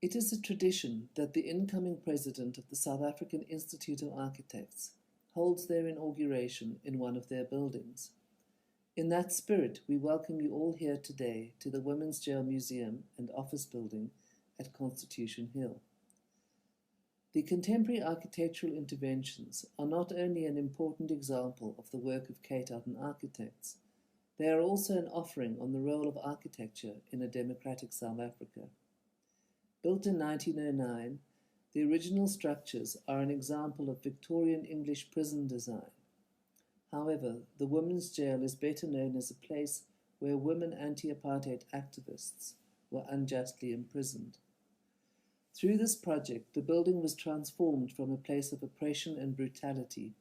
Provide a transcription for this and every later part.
It is a tradition that the incoming president of the South African Institute of Architects holds their inauguration in one of their buildings. In that spirit, we welcome you all here today to the Women's Jail Museum and Office Building at Constitution Hill. The contemporary architectural interventions are not only an important example of the work of Cape Town architects, they are also an offering on the role of architecture in a democratic South Africa. Built in 1909, the original structures are an example of Victorian English prison design. However, the women's jail is better known as a place where women anti-apartheid activists were unjustly imprisoned. Through this project, the building was transformed from a place of oppression and brutality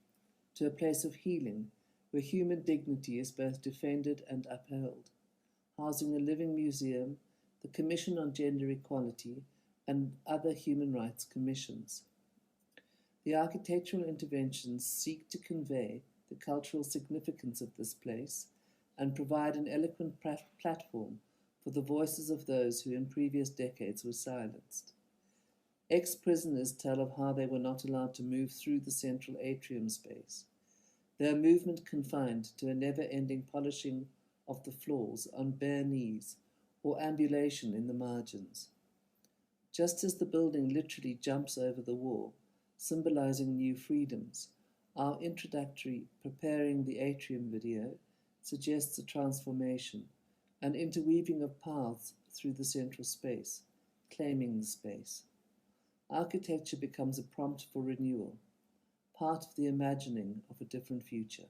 to a place of healing, where human dignity is both defended and upheld, housing a living museum, the Commission on Gender Equality, and other human rights commissions. The architectural interventions seek to convey the cultural significance of this place and provide an eloquent platform for the voices of those who in previous decades were silenced. Ex-prisoners tell of how they were not allowed to move through the central atrium space, their movement confined to a never-ending polishing of the floors on bare knees or ambulation in the margins. Just as the building literally jumps over the wall, symbolizing new freedoms, our introductory Preparing the Atrium video suggests a transformation, an interweaving of paths through the central space, claiming the space. Architecture becomes a prompt for renewal, part of the imagining of a different future.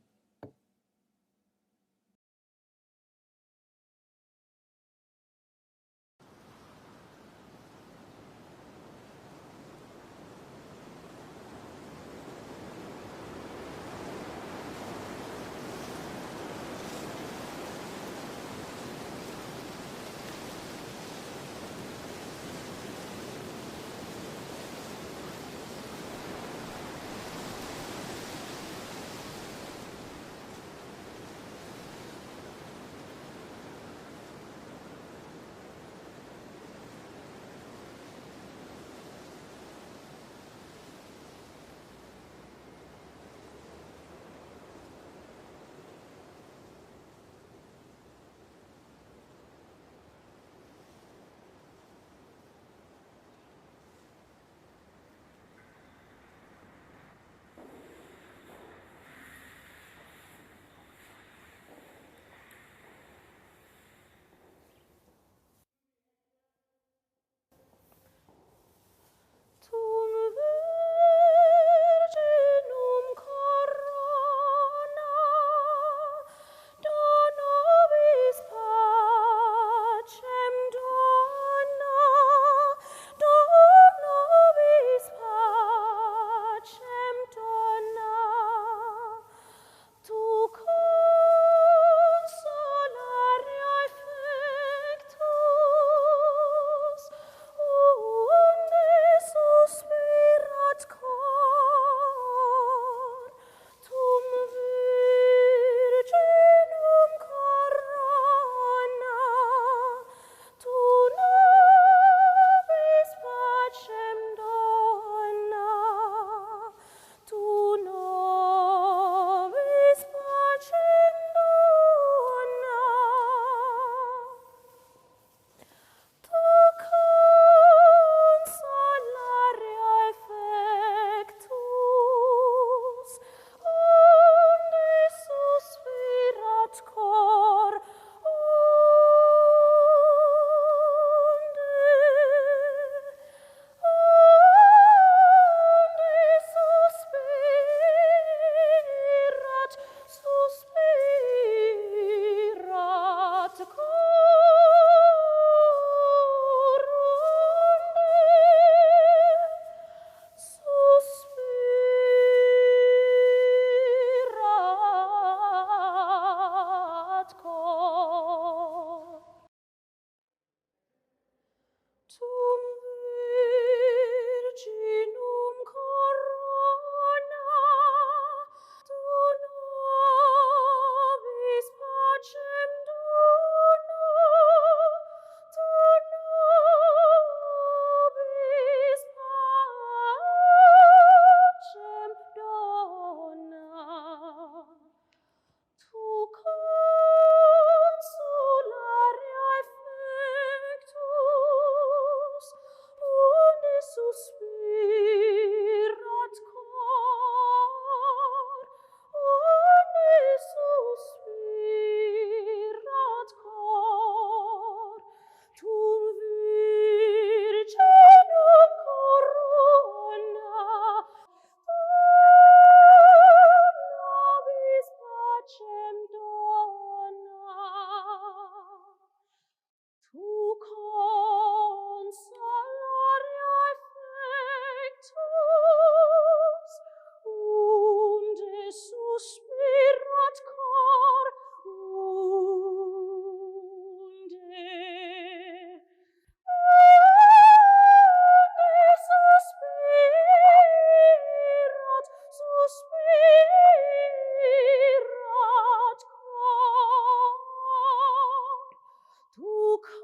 consolare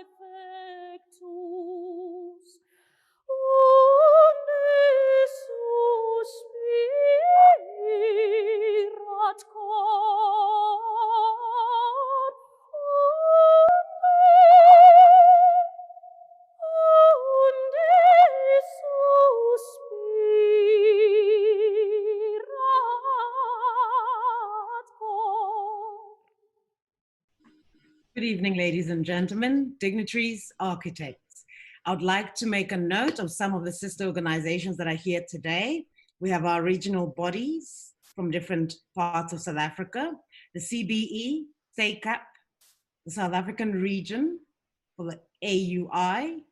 effectus, unde suspirat cor, unde suspirat cor. Good evening, ladies and gentlemen, dignitaries, architects. I would like to make a note of some of the sister organizations that are here today. We have our regional bodies from different parts of South Africa, the CBE, SAICAP, the South African region for the AUA,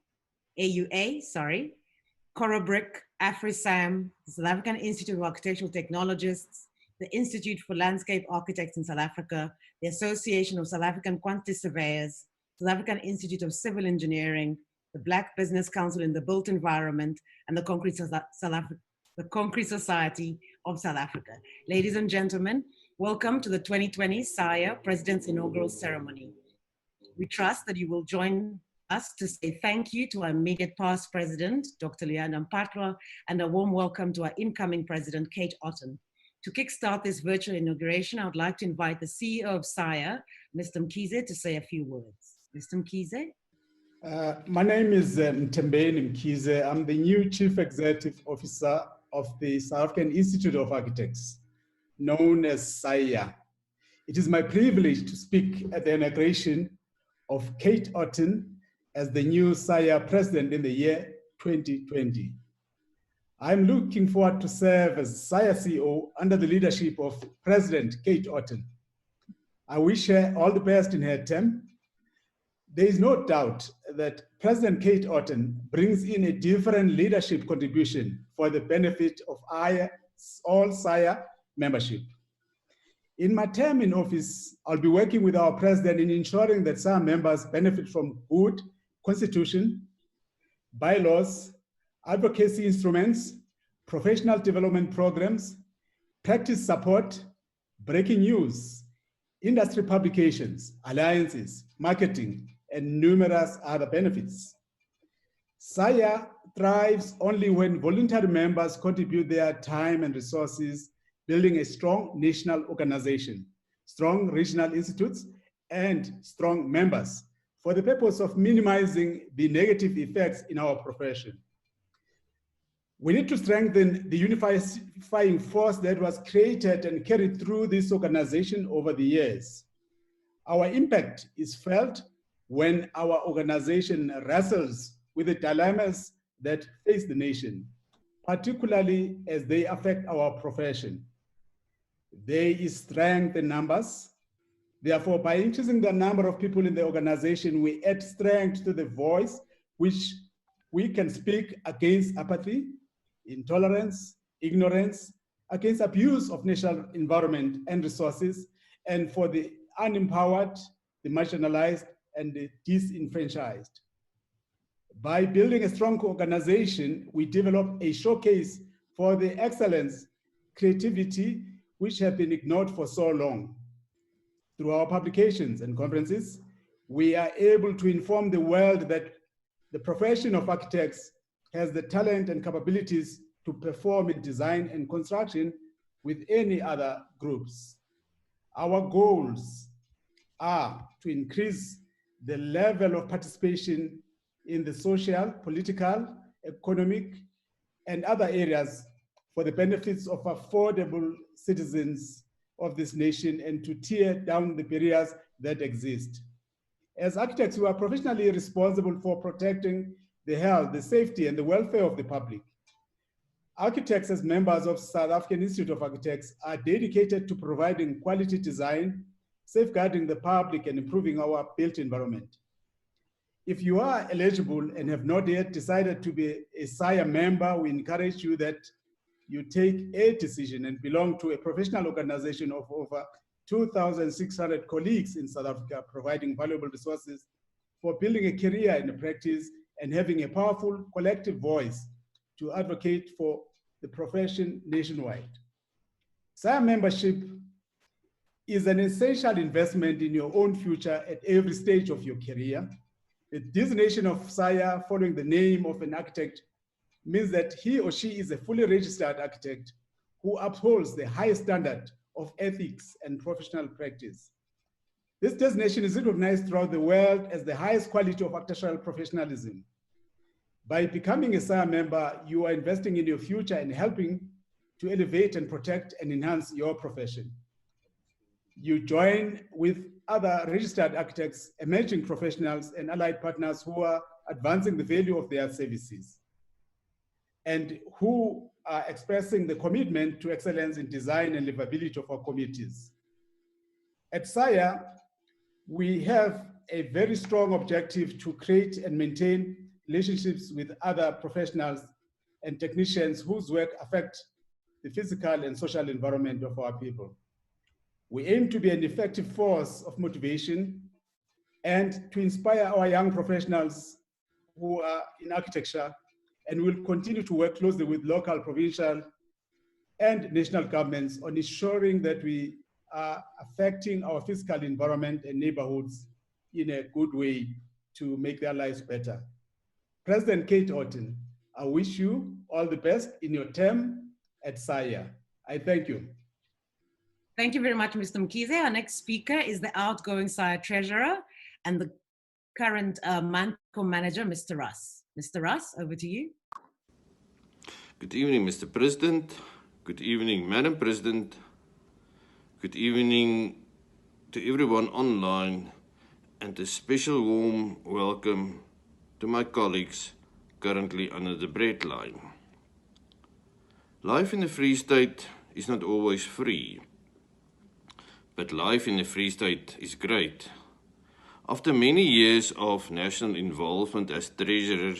Corobrick, AfriSAM, the South African Institute of Architectural Technologists, the Institute for Landscape Architects in South Africa, the Association of South African Quantity Surveyors, South African Institute of Civil Engineering, the Black Business Council in the Built Environment, and the Concrete Society of South Africa. Ladies and gentlemen, welcome to the 2020 SAIA President's Inaugural Ceremony. We trust that you will join us to say thank you to our immediate past president, Dr. Leanda Mpatla, and a warm welcome to our incoming president, Kate Otten. To kickstart this virtual inauguration, I would like to invite the CEO of SAIA, Mr. Mkhize, to say a few words. Mr. Mkhize? My name is Mtembeni Mkhize. I'm the new Chief Executive Officer of the South African Institute of Architects, known as SAIA. It is my privilege to speak at the inauguration of Kate Otten as the new SAIA president in the year 2020. I'm looking forward to serve as SAIA CEO under the leadership of President Kate Otten. I wish her all the best in her term. There is no doubt that President Kate Otten brings in a different leadership contribution for the benefit of all SAIA membership. In my term in office, I'll be working with our president in ensuring that SAIA members benefit from good constitution, bylaws, advocacy instruments, professional development programs, practice support, breaking news, industry publications, alliances, marketing, and numerous other benefits. SAIA thrives only when voluntary members contribute their time and resources, building a strong national organization, strong regional institutes, and strong members for the purpose of minimizing the negative effects in our profession. We need to strengthen the unifying force that was created and carried through this organization over the years. Our impact is felt when our organization wrestles with the dilemmas that face the nation, particularly as they affect our profession. There is strength in numbers. Therefore, by increasing the number of people in the organization, we add strength to the voice, which we can speak against apathy, intolerance, ignorance, against abuse of national environment and resources, and for the unempowered, the marginalized, and the disenfranchised. By building a strong organization, we develop a showcase for the excellence, creativity, which have been ignored for so long. Through our publications and conferences, we are able to inform the world that the profession of architects has the talent and capabilities to perform in design and construction with any other groups. Our goals are to increase the level of participation in the social, political, economic, and other areas for the benefits of affordable citizens of this nation and to tear down the barriers that exist. As architects, we are professionally responsible for protecting the health, the safety, and the welfare of the public. Architects, as members of South African Institute of Architects, are dedicated to providing quality design, safeguarding the public, and improving our built environment. If you are eligible and have not yet decided to be a SAIA member, we encourage you that you take a decision and belong to a professional organization of over 2,600 colleagues in South Africa, providing valuable resources for building a career in the practice and having a powerful collective voice to advocate for the profession nationwide. SAIA membership is an essential investment in your own future at every stage of your career. The designation of SAIA following the name of an architect means that he or she is a fully registered architect who upholds the highest standard of ethics and professional practice. This designation is recognized throughout the world as the highest quality of architectural professionalism. By becoming a SAIA member, you are investing in your future and helping to elevate and protect and enhance your profession. You join with other registered architects, emerging professionals, and allied partners who are advancing the value of their services and who are expressing the commitment to excellence in design and livability of our communities. At SAIA, we have a very strong objective to create and maintain relationships with other professionals and technicians whose work affect the physical and social environment of our people. We aim to be an effective force of motivation and to inspire our young professionals who are in architecture, and will continue to work closely with local, provincial, and national governments on ensuring that we are affecting our physical environment and neighborhoods in a good way to make their lives better. President Kate Orton, I wish you all the best in your term at SAIA. I thank you. Thank you very much, Mr. Mkhize. Our next speaker is the outgoing SAIA treasurer and the current MANCO manager, Mr. Russ. Mr. Russ, over to you. Good evening, Mr. President. Good evening, Madam President. Good evening to everyone online, and a special warm welcome to my colleagues currently under the breadline. Life in the Free State is not always free, but life in the Free State is great. After many years of national involvement as treasurer,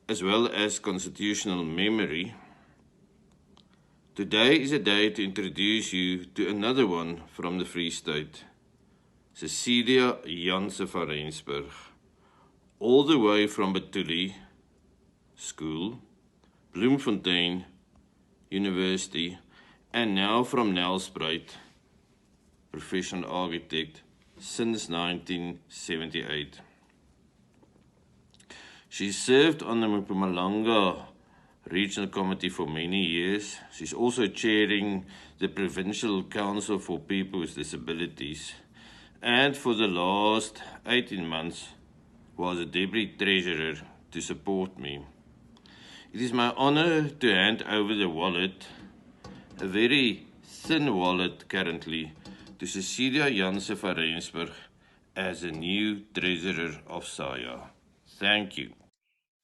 as well as constitutional memory, today is a day to introduce you to another one from the Free State, Cecilia Janse van Rensburg, all the way from Betuli School, Bloemfontein University, and now from Nelspruit, professional architect since 1978. She served on the Mpumalanga Regional Committee for many years. She's also chairing the Provincial Council for People with Disabilities, and for the last 18 months was a deputy treasurer to support me. It is my honor to hand over the wallet, a very thin wallet currently, to Cecilia Janse van Rensburg as a new treasurer of SAIA. Thank you.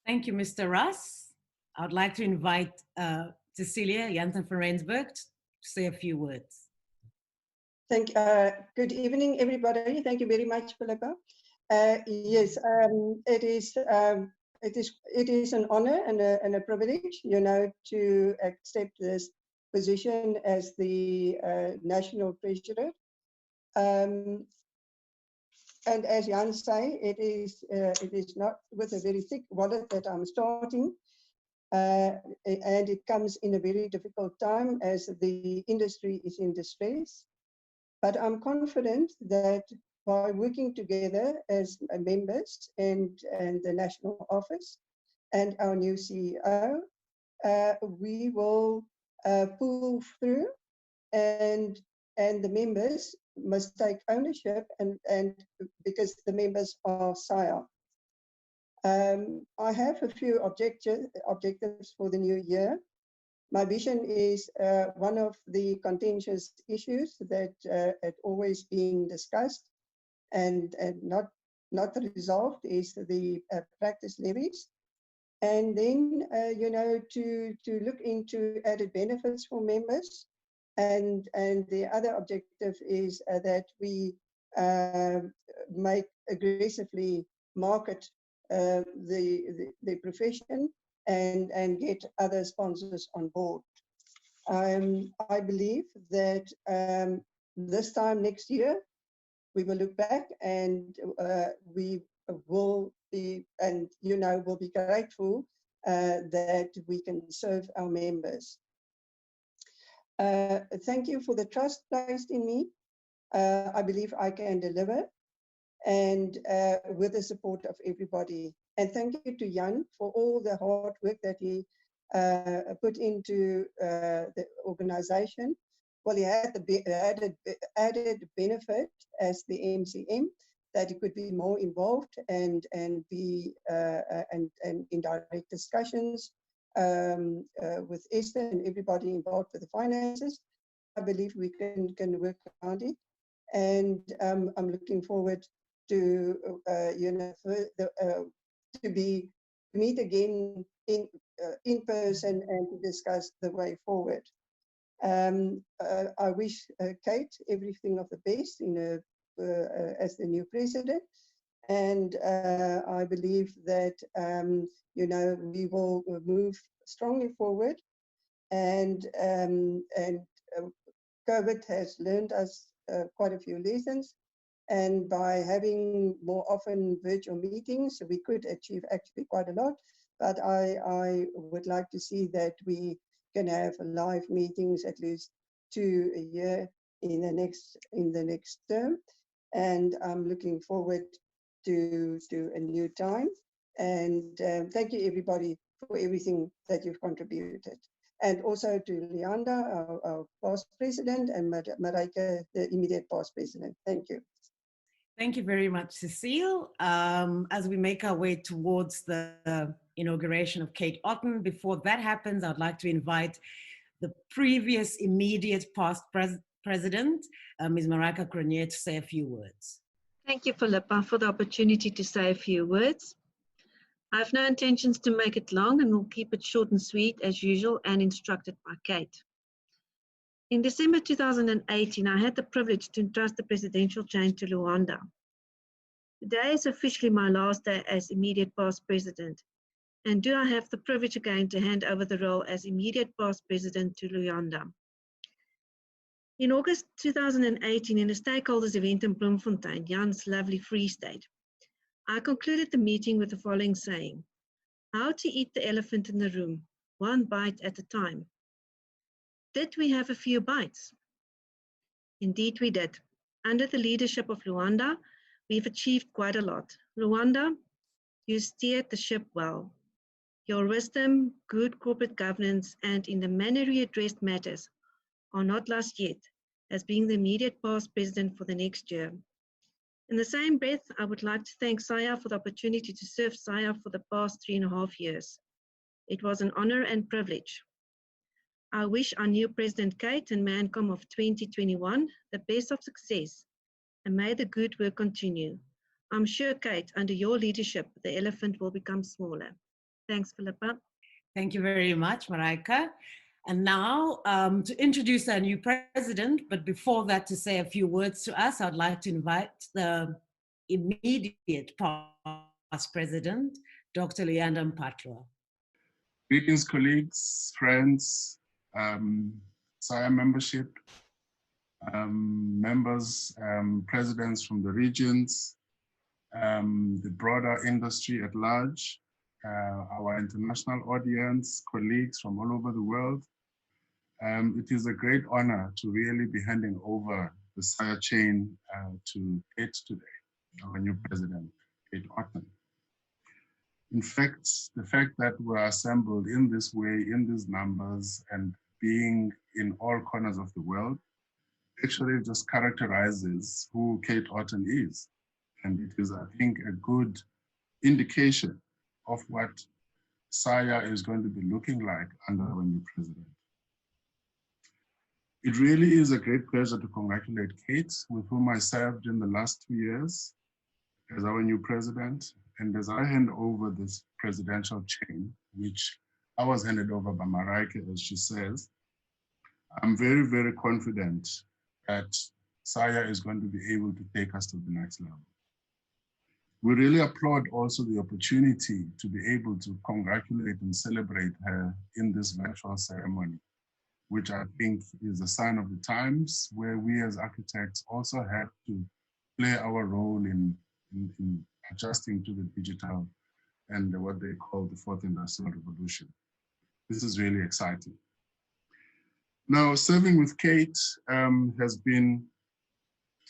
Thank you, Mr. Russ. I would like to invite Cecilia Janse van Rensburg to say a few words. Good evening, everybody. Thank you very much, Philippa. Yes, it is an honor and a privilege, to accept this position as the national treasurer. And as Jan say, it is not with a very thick wallet that I'm starting, and it comes in a very difficult time as the industry is in distress. But I'm confident that by working together as members and the national office and our new CEO, we will pull through, and the members must take ownership, and because the members are SAIA. I have a few objectives for the new year. My vision is one of the contentious issues that had always been discussed and not resolved is the practice levies. And then, to look into added benefits for members. And the other objective is that we make aggressively market the profession and get other sponsors on board. I believe that this time next year, we will look back and we will be, and will be grateful that we can serve our members. Thank you for the trust placed in me. I believe I can deliver, and with the support of everybody. And thank you to Jan for all the hard work that he put into the organization. Well, he had the added benefit as the MCM that he could be more involved and be and in direct discussions with Esther and everybody involved with the finances. I believe we can work around it, and I'm looking forward to to meet again in person and to discuss the way forward. I wish Kate everything of the best as the new president, and I believe that we will move strongly forward, and COVID has learned us quite a few lessons. And by having more often virtual meetings, we could achieve actually quite a lot. But I would like to see that we can have live meetings at least 2 a year in the next term. And I'm looking forward to a new time. And thank you everybody for everything that you've contributed. And also to Leanda, our past president, and Marijke, the immediate past president. Thank you. Thank you very much, Cecile. As we make our way towards the inauguration of Kate Otten, before that happens, I'd like to invite the previous immediate past president, Ms. Marijke Cronje, to say a few words. Thank you, Philippa, for the opportunity to say a few words. I have no intentions to make it long and will keep it short and sweet as usual and instructed by Kate. In December 2018, I had the privilege to entrust the presidential chain to Luanda. Today is officially my last day as immediate past president, and do I have the privilege again to hand over the role as immediate past president to Luanda. In August 2018, in a stakeholders event in Bloemfontein, Jan's lovely Free State, I concluded the meeting with the following saying: how to eat the elephant in the room, one bite at a time. Did we have a few bites? Indeed we did. Under the leadership of Luanda, we've achieved quite a lot. Luanda, you steered the ship well. Your wisdom, good corporate governance, and in the manner you addressed matters are not lost yet, as being the immediate past president for the next year. In the same breath, I would like to thank SAIA for the opportunity to serve SAIA for the past 3.5 years. It was an honor and privilege. I wish our new President Kate and ManCom of 2021 the best of success, and may the good work continue. I'm sure, Kate, under your leadership, the elephant will become smaller. Thanks, Philippa. Thank you very much, Marijke. And now to introduce our new president, but before that, to say a few words to us, I'd like to invite the immediate past president, Dr. Leanda Mpatla. Greetings, colleagues, friends, SAIA membership, members, presidents from the regions, the broader industry at large, our international audience, colleagues from all over the world. It is a great honor to really be handing over the SAIA chain to Kate today, our new president, Kate Otten. In fact, the fact that we're assembled in this way, in these numbers, and being in all corners of the world, actually just characterizes who Kate Otten is. And it is, I think, a good indication of what SAIA is going to be looking like under our new president. It really is a great pleasure to congratulate Kate, with whom I served in the last 2 years as our new president. And as I hand over this presidential chain, which I was handed over by Marijke, as she says, I'm very, very confident that SAIA is going to be able to take us to the next level. We really applaud also the opportunity to be able to congratulate and celebrate her in this virtual ceremony, which I think is a sign of the times, where we as architects also have to play our role in adjusting to the digital and what they call the fourth industrial revolution. This is really exciting. Now, serving with Kate has been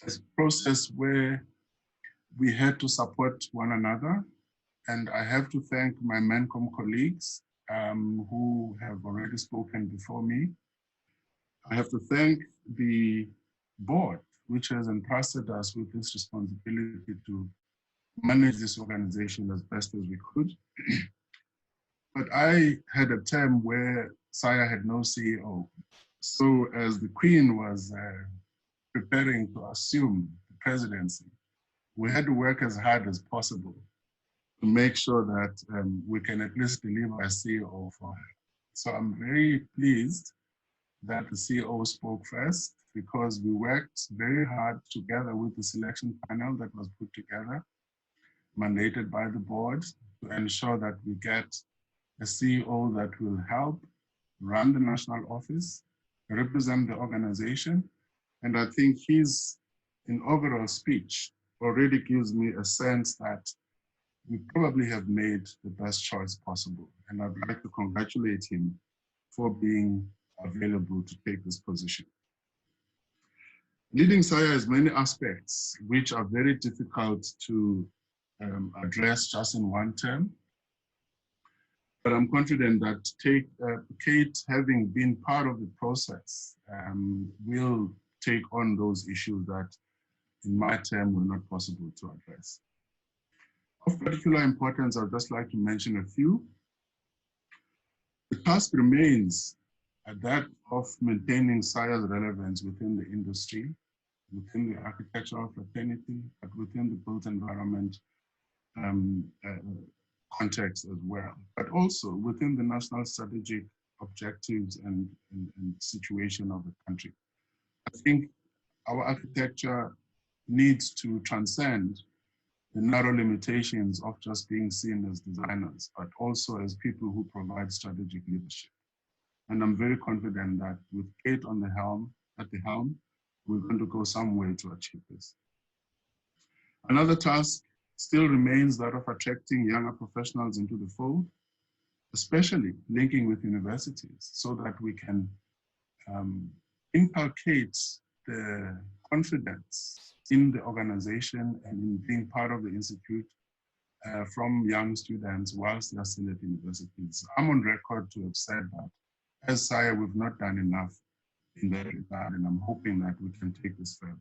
a process where we had to support one another. And I have to thank my MENCOM colleagues who have already spoken before me. I have to thank the board, which has entrusted us with this responsibility to manage this organization as best as we could. But I had a term where SAIA had no CEO. So as the Queen was preparing to assume the presidency, we had to work as hard as possible to make sure that we can at least deliver a CEO for her. So I'm very pleased that the CEO spoke first, because we worked very hard together with the selection panel that was put together, mandated by the board, to ensure that we get a CEO that will help run the national office, represent the organization. And I think his inaugural speech already gives me a sense that we probably have made the best choice possible. And I'd like to congratulate him for being available to take this position. Leading SAIA has many aspects which are very difficult to address just in one term. But I'm confident that Kate, having been part of the process, will take on those issues that in my term were not possible to address. Of particular importance, I'd just like to mention a few. The task remains that of maintaining SAIA's relevance within the industry, within the architectural fraternity, but within the built environment context as well, but also within the national strategic objectives and situation of the country. I think our architecture needs to transcend the narrow limitations of just being seen as designers, but also as people who provide strategic leadership. And I'm very confident that with Kate on the helm, we're going to go some way to achieve this. Another task still remains that of attracting younger professionals into the fold, especially linking with universities, so that we can inculcate the confidence in the organization and in being part of the institute from young students whilst they're still at universities. I'm on record to have said that as SAIA, we've not done enough in that regard, and I'm hoping that we can take this further.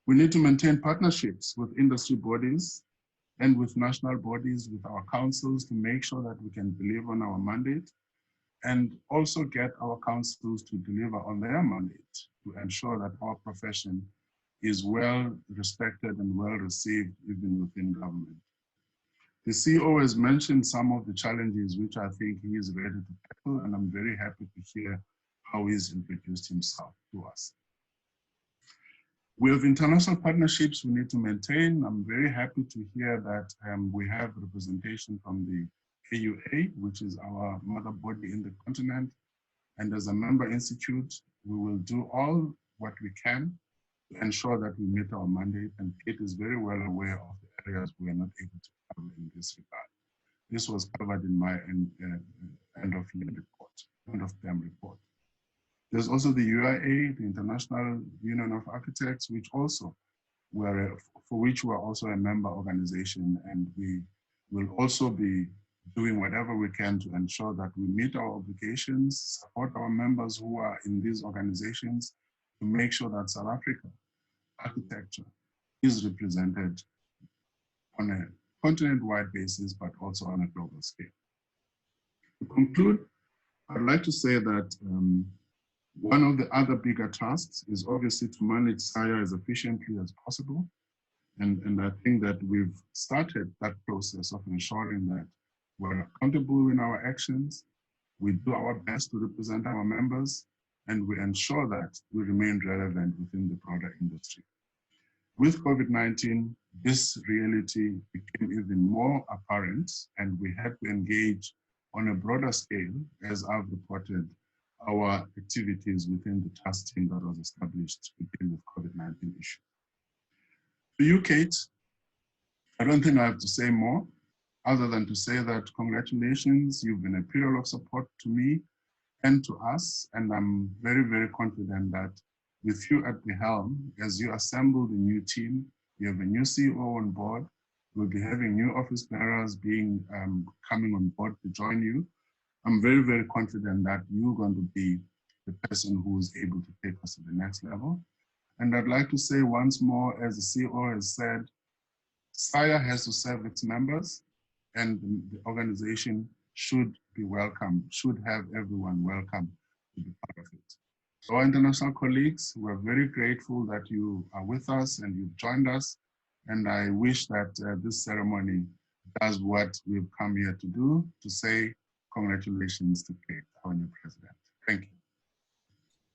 We need to maintain partnerships with industry bodies and with national bodies, with our councils, to make sure that we can deliver on our mandate, and also get our councils to deliver on their mandate to ensure that our profession is well respected and well received even within government. The CEO has mentioned some of the challenges which I think he is ready to tackle, and I'm very happy to hear how he's introduced himself to us. We have international partnerships we need to maintain. I'm very happy to hear that we have representation from the AUA, which is our mother body in the continent. And as a member institute, we will do all what we can to ensure that we meet our mandate. And Kate is very well aware of the areas we are not able to cover in this regard. This was covered in my end of term report. There's also the UIA, the International Union of Architects, which also for which we are also a member organization, and we will also be doing whatever we can to ensure that we meet our obligations, support our members who are in these organizations, to make sure that South Africa architecture is represented on a continent-wide basis, but also on a global scale. To conclude, I'd like to say that one of the other bigger tasks is obviously to manage SAIA as efficiently as possible. And I think that we've started that process of ensuring that we're accountable in our actions, we do our best to represent our members, and we ensure that we remain relevant within the broader industry. With COVID-19, this reality became even more apparent, and we had to engage on a broader scale, as I've reported, our activities within the task team that was established to deal with COVID-19 issue. To you, Kate, I don't think I have to say more, other than to say that congratulations, you've been a pillar of support to me and to us. And I'm very, very confident that with you at the helm, as you assemble the new team, you have a new CEO on board, we'll be having new office bearers being coming on board to join you. I'm very, very confident that you're going to be the person who is able to take us to the next level. And I'd like to say once more, as the CEO has said, SAIA has to serve its members, and the organization should be welcome, should have everyone welcome to be part of it. So our international colleagues, we're very grateful that you are with us and you've joined us. And I wish that this ceremony does what we've come here to do, to say congratulations to Kate, our new president. Thank you.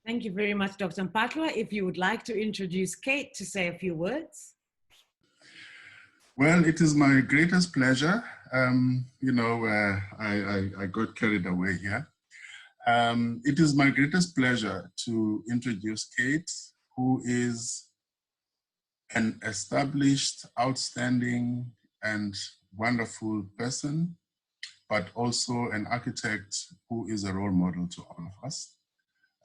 Thank you very much, Dr. Mpatwa. If you would like to introduce Kate to say a few words. Well, it is my greatest pleasure. I got carried away here. It is my greatest pleasure to introduce Kate, who is an established, outstanding, and wonderful person, but also an architect who is a role model to all of us.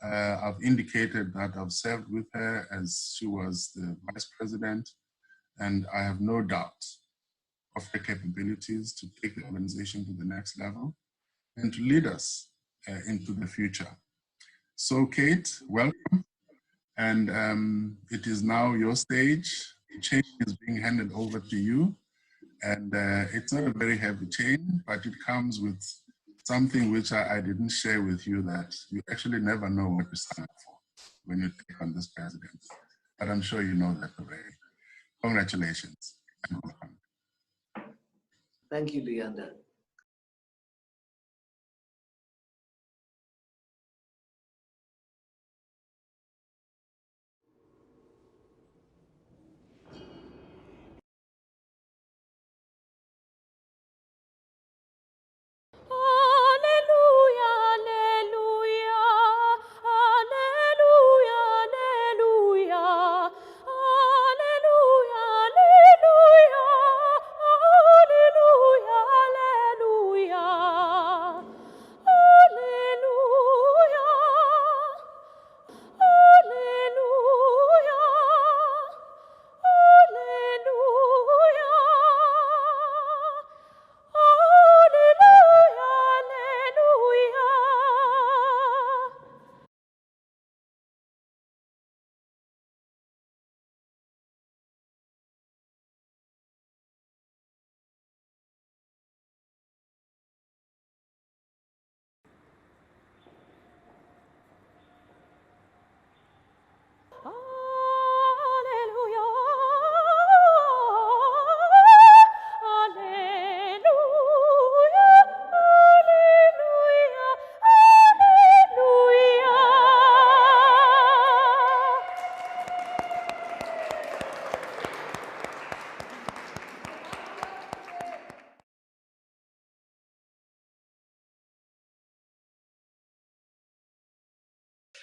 I've indicated that I've served with her as she was the vice president, and I have no doubt of her capabilities to take the organization to the next level and to lead us into the future. So Kate, welcome. And it is now your stage. The chain is being handed over to you. And it's not a very heavy chain, but it comes with something which I didn't share with you, that you actually never know what you sign up for when you take on this presidency. But I'm sure you know that already. Congratulations and welcome. Thank you, Leander.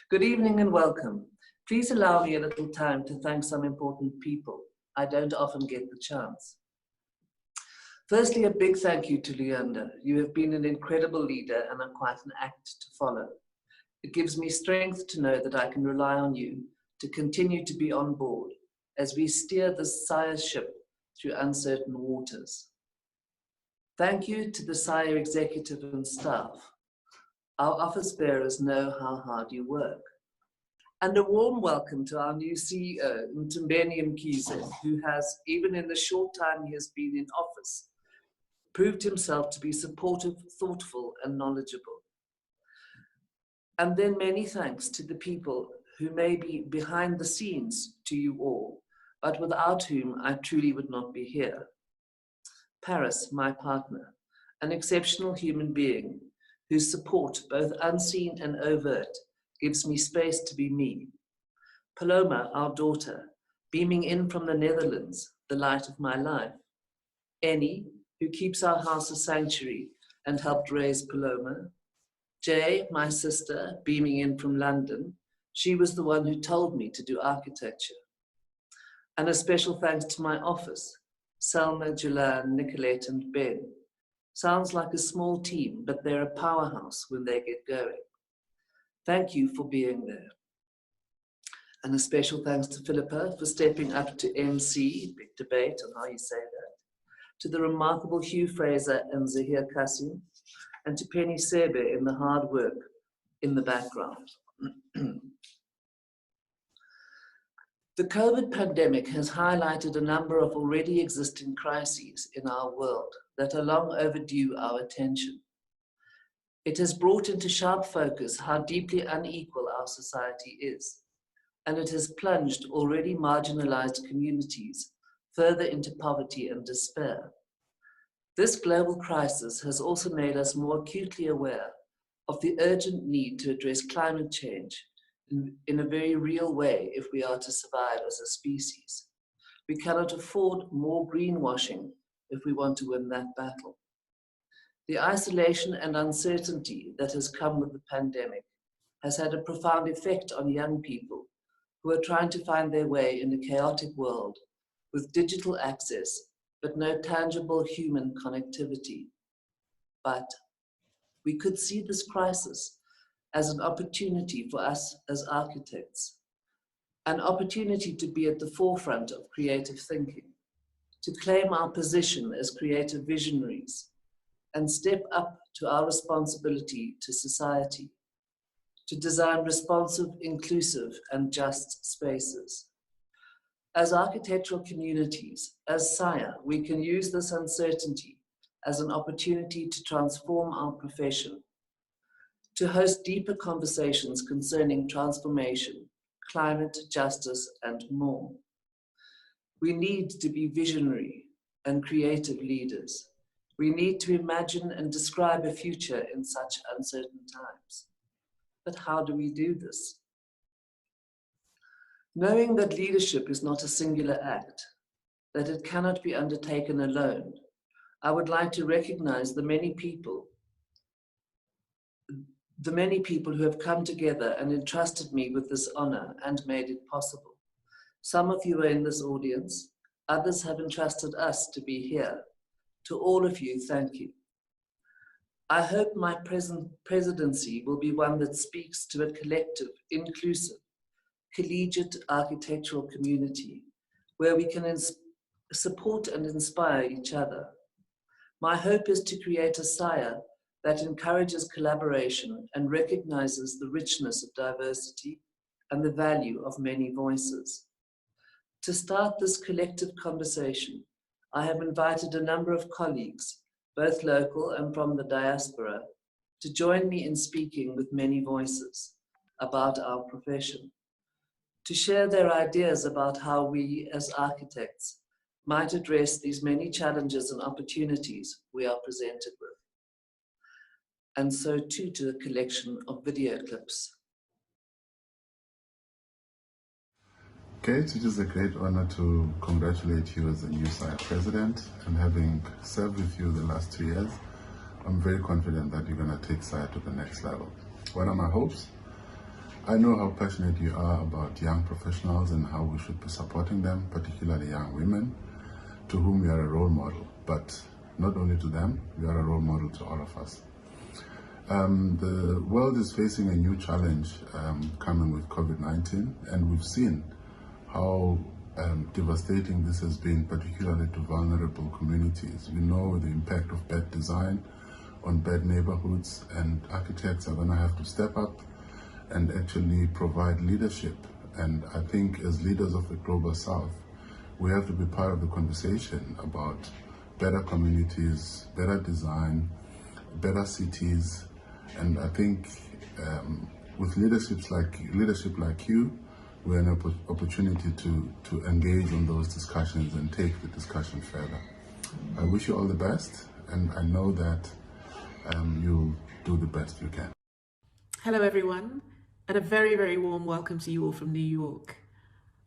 Good evening and welcome. Please allow me a little time to thank some important people. I don't often get the chance. Firstly, a big thank you to Leander. You have been an incredible leader and are quite an act to follow. It gives me strength to know that I can rely on you to continue to be on board as we steer this SAIA ship through uncertain waters. Thank you to the SAIA executive and staff. Our office bearers know how hard you work. And a warm welcome to our new CEO, Inauguration, who has, even in the short time he has been in office, proved himself to be supportive, thoughtful, and knowledgeable. And then many thanks to the people who may be behind the scenes to you all, but without whom I truly would not be here. Paris, my partner, an exceptional human being, whose support, both unseen and overt, gives me space to be me. Paloma, our daughter, beaming in from the Netherlands, the light of my life. Annie, who keeps our house a sanctuary and helped raise Paloma. Jay, my sister, beaming in from London. She was the one who told me to do architecture. And a special thanks to my office, Selma, Julan, Nicolette, and Ben. Sounds like a small team, but they're a powerhouse when they get going. Thank you for being there. And a special thanks to Philippa for stepping up to MC, big debate on how you say that, to the remarkable Hugh Fraser and Zahir Kassim, and to Penny Sebe in the hard work in the background. The COVID pandemic has highlighted a number of already existing crises in our world that are long overdue our attention. It has brought into sharp focus how deeply unequal our society is, and it has plunged already marginalized communities further into poverty and despair. This global crisis has also made us more acutely aware of the urgent need to address climate change in a very real way if we are to survive as a species. We cannot afford more greenwashing if we want to win that battle. The isolation and uncertainty that has come with the pandemic has had a profound effect on young people who are trying to find their way in a chaotic world with digital access, but no tangible human connectivity. But we could see this crisis as an opportunity for us as architects, an opportunity to be at the forefront of creative thinking, to claim our position as creative visionaries, and step up to our responsibility to society, to design responsive, inclusive, and just spaces. As architectural communities, as SAIA, we can use this uncertainty as an opportunity to transform our profession, to host deeper conversations concerning transformation, climate, justice, and more. We need to be visionary and creative leaders. We need to imagine and describe a future in such uncertain times. But how do we do this? Knowing that leadership is not a singular act, that it cannot be undertaken alone, I would like to recognize the many people who have come together and entrusted me with this honor and made it possible. Some of you are in this audience, others have entrusted us to be here. To all of you, thank you. I hope my presidency will be one that speaks to a collective, inclusive, collegiate architectural community where we can support and inspire each other. My hope is to create a SAIA that encourages collaboration and recognizes the richness of diversity and the value of many voices. To start this collective conversation, I have invited a number of colleagues, both local and from the diaspora, to join me in speaking with many voices about our profession, to share their ideas about how we as architects might address these many challenges and opportunities we are presented with. And so too to a collection of video clips. Kate, it is a great honor to congratulate you as the new SAIA president, and having served with you the last 2 years, I'm very confident that you're going to take SAIA to the next level. What are my hopes? I know how passionate you are about young professionals and how we should be supporting them, particularly young women, to whom you are a role model. But not only to them, you are a role model to all of us. The world is facing a new challenge coming with COVID-19, and we've seen how devastating this has been, particularly to vulnerable communities. We know the impact of bad design on bad neighborhoods, and architects are going to have to step up and actually provide leadership. And I think as leaders of the Global South, we have to be part of the conversation about better communities, better design, better cities. And I think with leadership like you, we're an opportunity to engage on those discussions and take the discussion further. I wish you all the best, and I know that you'll do the best you can. Hello everyone, and a very, very warm welcome to you all from New York.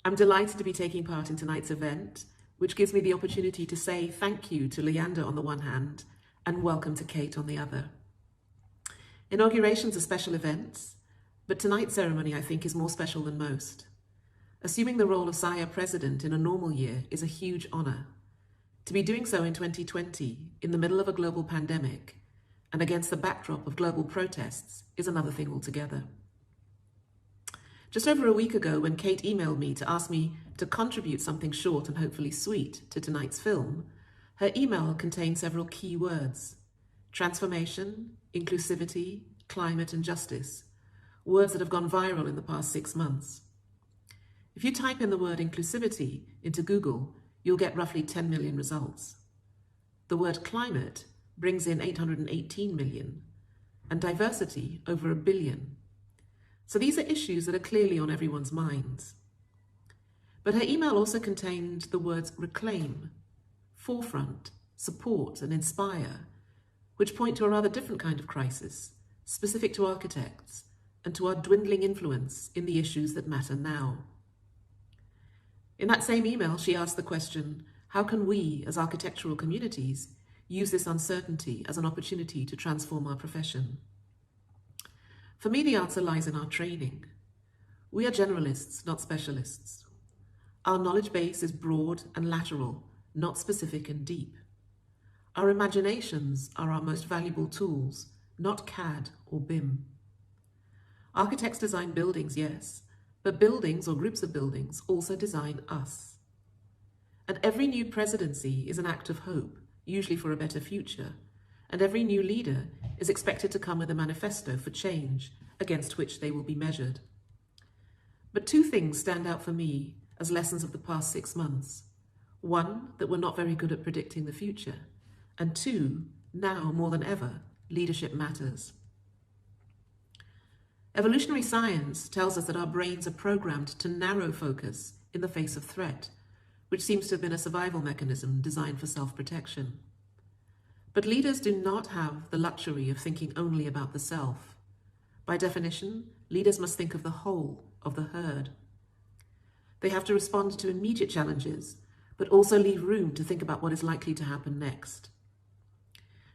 I'm delighted to be taking part in tonight's event, which gives me the opportunity to say thank you to Leander on the one hand, and welcome to Kate on the other. Inaugurations are special events, but tonight's ceremony I think is more special than most. Assuming the role of SAIA president in a normal year is a huge honor. To be doing so in 2020, in the middle of a global pandemic, and against the backdrop of global protests, is another thing altogether. Just over a week ago, when Kate emailed me to ask me to contribute something short and hopefully sweet to tonight's film, her email contained several key words: transformation, inclusivity, climate and justice, words that have gone viral in the past 6 months. If you type in the word inclusivity into Google, you'll get roughly 10 million results. The word climate brings in 818 million, and diversity over 1 billion. So these are issues that are clearly on everyone's minds. But her email also contained the words reclaim, forefront, support and inspire, which point to a rather different kind of crisis, specific to architects and to our dwindling influence in the issues that matter now. In that same email, she asked the question, how can we, as architectural communities, use this uncertainty as an opportunity to transform our profession? For me, the answer lies in our training. We are generalists, not specialists. Our knowledge base is broad and lateral, not specific and deep. Our imaginations are our most valuable tools, not CAD or BIM. Architects design buildings, yes, but buildings or groups of buildings also design us. And every new presidency is an act of hope, usually for a better future, and every new leader is expected to come with a manifesto for change against which they will be measured. But 2 things stand out for me as lessons of the past 6 months. 1, that we're not very good at predicting the future, and 2, now more than ever, leadership matters. Evolutionary science tells us that our brains are programmed to narrow focus in the face of threat, which seems to have been a survival mechanism designed for self-protection. But leaders do not have the luxury of thinking only about the self. By definition, leaders must think of the whole, of the herd. They have to respond to immediate challenges, but also leave room to think about what is likely to happen next.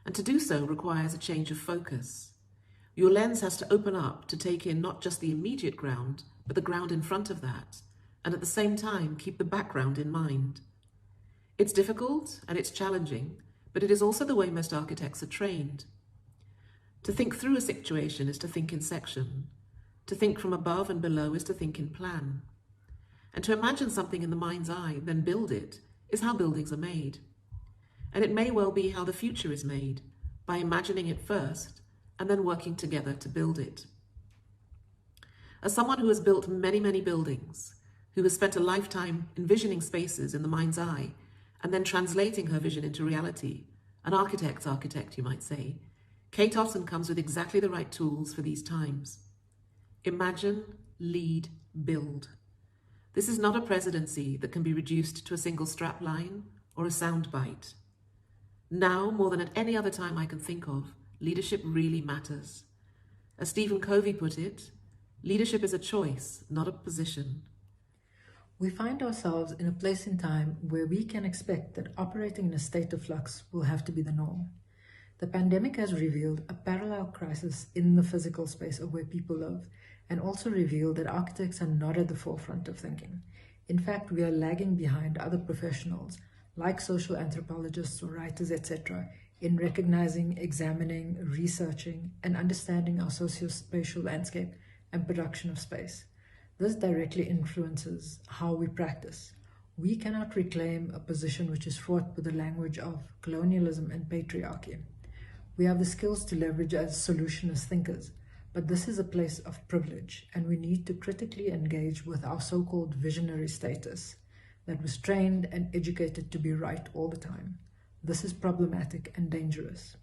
And to do so requires a change of focus. Your lens has to open up to take in not just the immediate ground, but the ground in front of that, and at the same time keep the background in mind. It's difficult and it's challenging, but it is also the way most architects are trained. To think through a situation is to think in section. To think from above and below is to think in plan. And to imagine something in the mind's eye, then build it, is how buildings are made. And it may well be how the future is made, by imagining it first, and then working together to build it. As someone who has built many, many buildings, who has spent a lifetime envisioning spaces in the mind's eye, and then translating her vision into reality, an architect's architect, you might say, Kate Otten comes with exactly the right tools for these times. Imagine, lead, build. This is not a presidency that can be reduced to a single strapline or a soundbite. Now, more than at any other time I can think of, leadership really matters. As Stephen Covey put it, leadership is a choice, not a position. We find ourselves in a place in time where we can expect that operating in a state of flux will have to be the norm. The pandemic has revealed a parallel crisis in the physical space of where people live, and also revealed that architects are not at the forefront of thinking. In fact, we are lagging behind other professionals, like social anthropologists or writers, etc., in recognizing, examining, researching, and understanding our socio-spatial landscape and production of space. This directly influences how we practice. We cannot reclaim a position which is fraught with the language of colonialism and patriarchy. We have the skills to leverage as solutionist thinkers, but this is a place of privilege, and we need to critically engage with our so-called visionary status that was trained and educated to be right all the time. This is problematic and dangerous.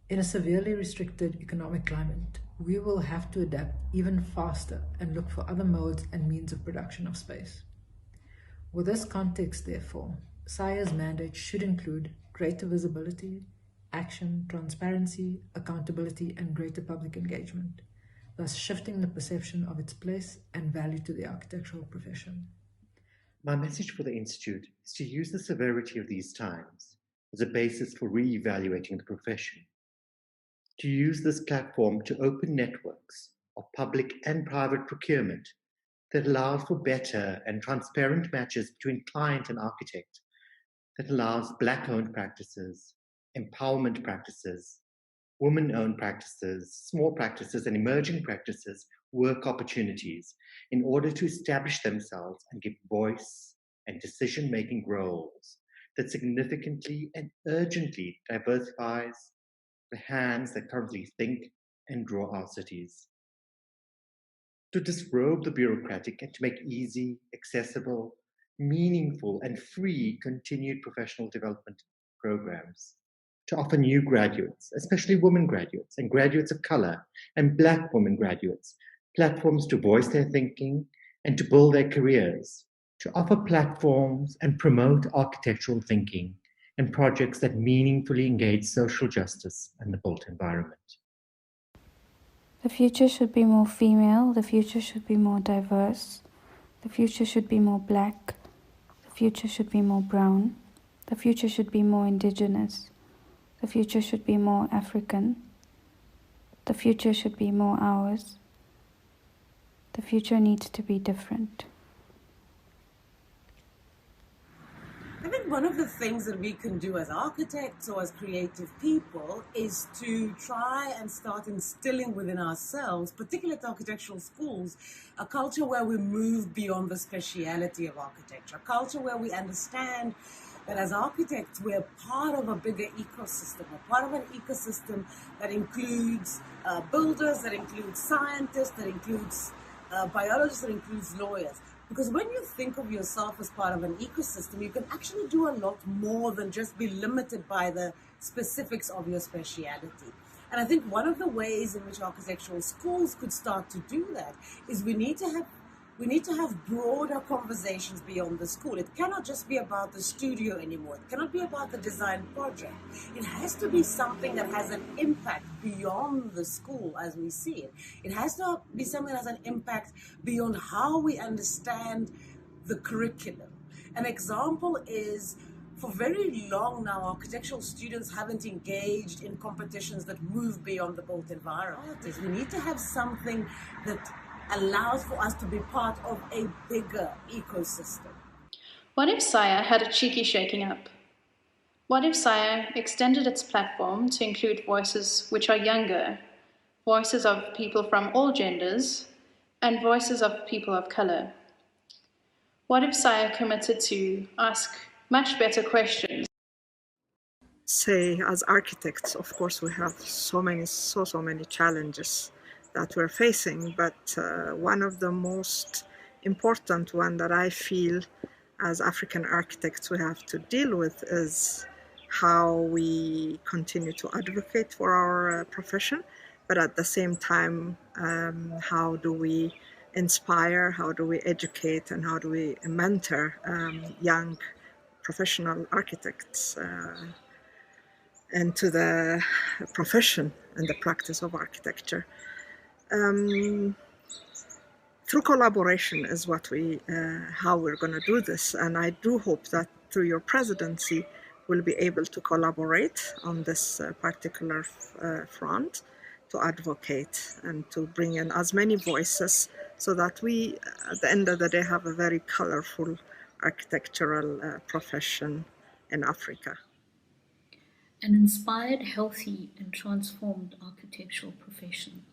In a severely restricted economic climate, we will have to adapt even faster and look for other modes and means of production of space. With this context, therefore, SAIA's mandate should include greater visibility, action, transparency, accountability, and greater public engagement, thus shifting the perception of its place and value to the architectural profession. My message for the Institute is to use the severity of these times as a basis for re-evaluating the profession. To use this platform to open networks of public and private procurement that allows for better and transparent matches between client and architect, that allows Black-owned practices, empowerment practices, women-owned practices, small practices, and emerging practices work opportunities in order to establish themselves and give voice and decision-making roles that significantly and urgently diversifies the hands that currently think and draw our cities. To disrobe the bureaucratic and to make easy, accessible, meaningful, and free continued professional development programs. To offer new graduates, especially women graduates and graduates of color and Black women graduates, platforms to voice their thinking and to build their careers. To offer platforms and promote architectural thinking and projects that meaningfully engage social justice and the built environment. The future should be more female, the future should be more diverse, the future should be more Black, the future should be more brown, the future should be more indigenous, the future should be more African, the future should be more ours, the future needs to be different. I think one of the things that we can do as architects or as creative people is to try and start instilling within ourselves, particularly at architectural schools, a culture where we move beyond the speciality of architecture, a culture where we understand that as architects, we're part of a bigger ecosystem. We're part of an ecosystem that includes builders, that includes scientists, that includes biologists, that includes lawyers. Because when you think of yourself as part of an ecosystem, you can actually do a lot more than just be limited by the specifics of your speciality. And I think one of the ways in which architectural schools could start to do that is we need to have broader conversations beyond the school. It cannot just be about the studio anymore. It cannot be about the design project. It has to be something that has an impact beyond the school as we see it. It has to be something that has an impact beyond how we understand the curriculum. An example is, for very long now, architectural students haven't engaged in competitions that move beyond the built environment. We need to have something that allows for us to be part of a bigger ecosystem. What if SAIA had a cheeky shaking up? What if SAIA extended its platform to include voices which are younger, voices of people from all genders, and voices of people of color? What if SAIA committed to ask much better questions? Say, as architects, of course, we have so many challenges that we're facing, but one of the most important one that I feel as African architects we have to deal with is how we continue to advocate for our profession, but at the same time, how do we inspire, how do we educate, and how do we mentor young professional architects into the profession and the practice of architecture. Through collaboration is how we're going to do this, and I do hope that through your presidency we'll be able to collaborate on this particular front to advocate and to bring in as many voices so that we, at the end of the day, have a very colorful architectural profession in Africa. An inspired, healthy, and transformed architectural profession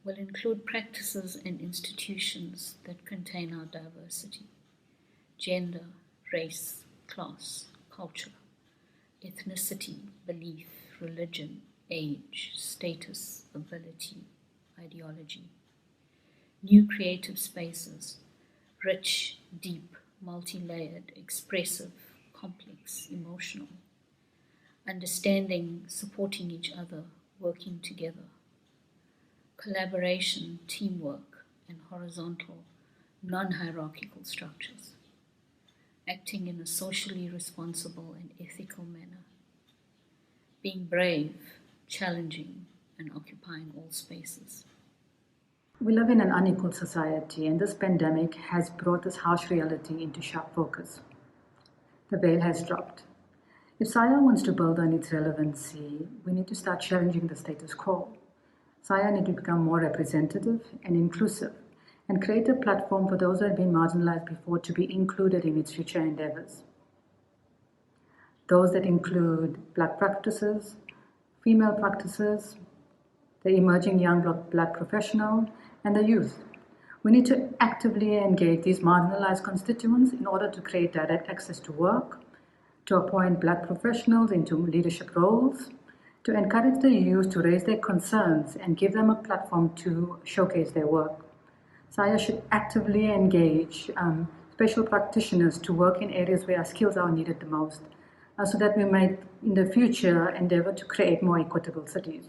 will include practices and institutions that contain our diversity: gender, race, class, culture, ethnicity, belief, religion, age, status, ability, ideology. New creative spaces, rich, deep, multi-layered, expressive, complex, emotional. Understanding, supporting each other, working together. Collaboration, teamwork, and horizontal, non-hierarchical structures. Acting in a socially responsible and ethical manner. Being brave, challenging, and occupying all spaces. We live in an unequal society, and this pandemic has brought this harsh reality into sharp focus. The veil has dropped. If SAIA wants to build on its relevancy, we need to start challenging the status quo. SAIA need to become more representative and inclusive and create a platform for those that have been marginalized before to be included in its future endeavors. Those that include Black practices, female practices, the emerging young Black professional, and the youth. We need to actively engage these marginalized constituents in order to create direct access to work, to appoint Black professionals into leadership roles, to encourage the youth to raise their concerns and give them a platform to showcase their work. SAIA should actively engage special practitioners to work in areas where our skills are needed the most, so that we might, in the future, endeavor to create more equitable cities.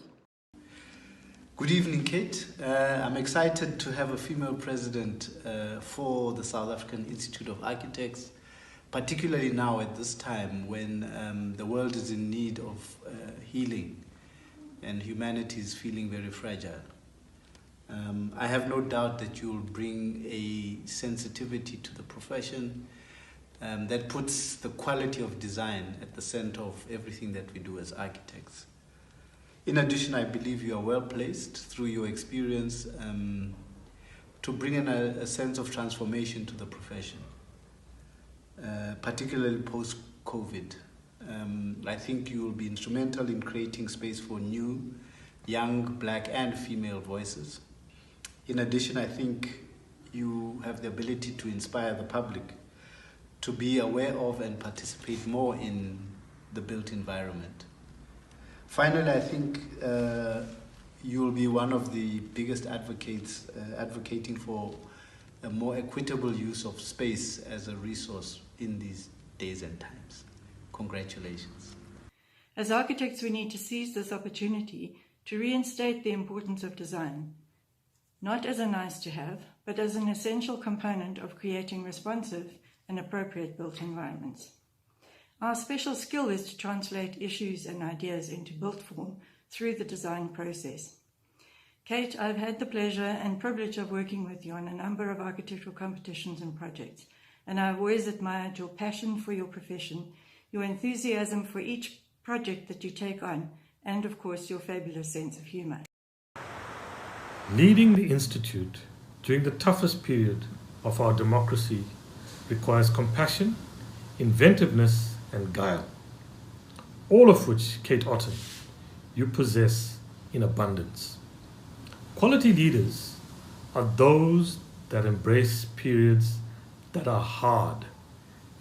Good evening, Kate. I'm excited to have a female president for the South African Institute of Architects, particularly now at this time when the world is in need of healing and humanity is feeling very fragile. I have no doubt that you will bring a sensitivity to the profession that puts the quality of design at the center of everything that we do as architects. In addition, I believe you are well placed through your experience to bring in a sense of transformation to the profession, particularly post-COVID. I think you will be instrumental in creating space for new, young, Black and female voices. In addition, I think you have the ability to inspire the public to be aware of and participate more in the built environment. Finally, I think you will be one of the biggest advocates advocating for a more equitable use of space as a resource in these days and times. Congratulations. As architects, we need to seize this opportunity to reinstate the importance of design, not as a nice to have, but as an essential component of creating responsive and appropriate built environments. Our special skill is to translate issues and ideas into built form through the design process. Kate, I've had the pleasure and privilege of working with you on a number of architectural competitions and projects, and I've always admired your passion for your profession, your enthusiasm for each project that you take on, and of course your fabulous sense of humour. Leading the Institute during the toughest period of our democracy requires compassion, inventiveness, and guile, all of which, Kate Otten, you possess in abundance. Quality leaders are those that embrace periods that are hard